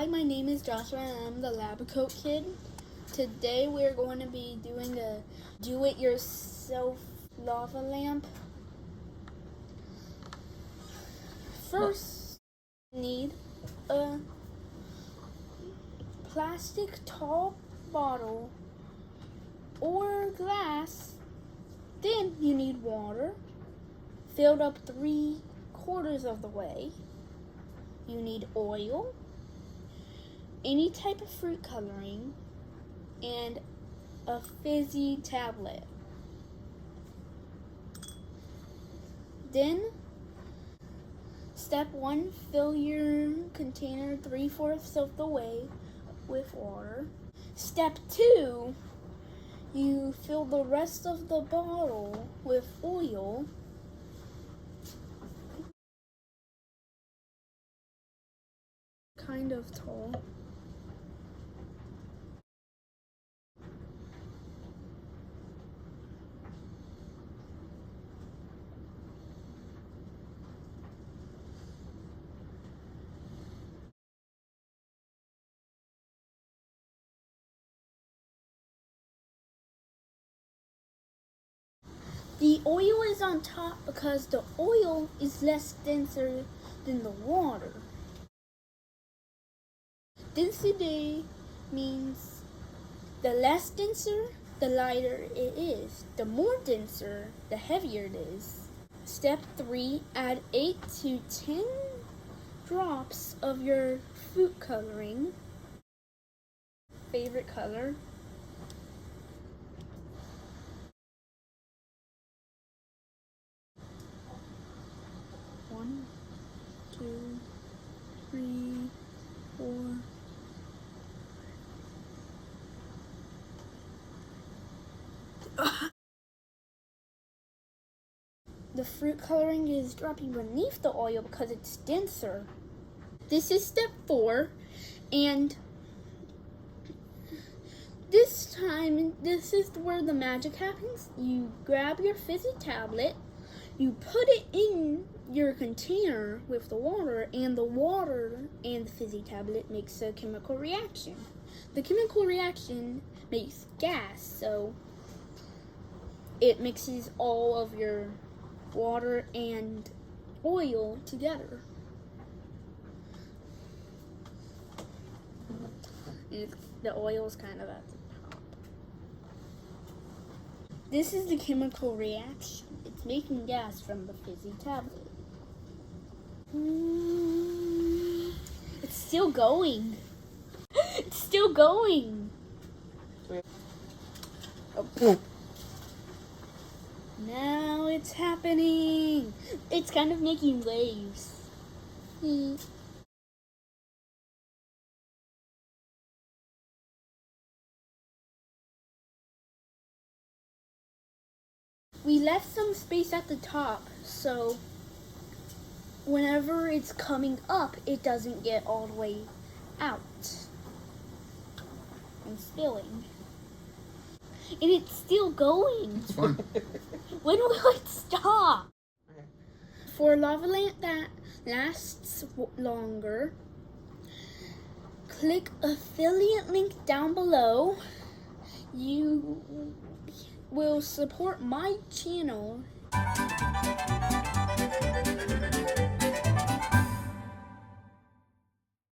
Hi, my name is Joshua and I'm the Lab Coat Kid. Today we're going to be doing a do-it-yourself lava lamp. First, you need a plastic tall bottle or glass. Then you need water, filled up 3/4 of the way. You need oil, any type of fruit coloring, and a fizzy tablet. Then, step 1, fill your container 3/4 of the way with water. Step 2, you fill the rest of the bottle with oil. Kind of tall. The oil is on top because the oil is less denser than the water. Density means the less denser, the lighter it is. The more denser, the heavier it is. Step 3, add 8 to 10 drops of your food coloring. Favorite color. One, 2, 3, 4. The fruit coloring is dropping beneath the oil because it's denser. This is step 4, and this time, this is where the magic happens. You grab your fizzy tablet, you put it in your container with the water and the fizzy tablet makes a chemical reaction. The chemical reaction makes gas, so it mixes all of your water and oil together. And the oil is kind of at the top. This is the chemical reaction. It's making gas from the fizzy tablet. It's still going. It's still going. Oh. Now it's happening. It's kind of making waves. We left some space at the top, so whenever it's coming up, it doesn't get all the way out and spilling. And it's still going. It's fun. When will it stop? Okay. For a lava lamp that lasts longer, click affiliate link down below. You will support my channel.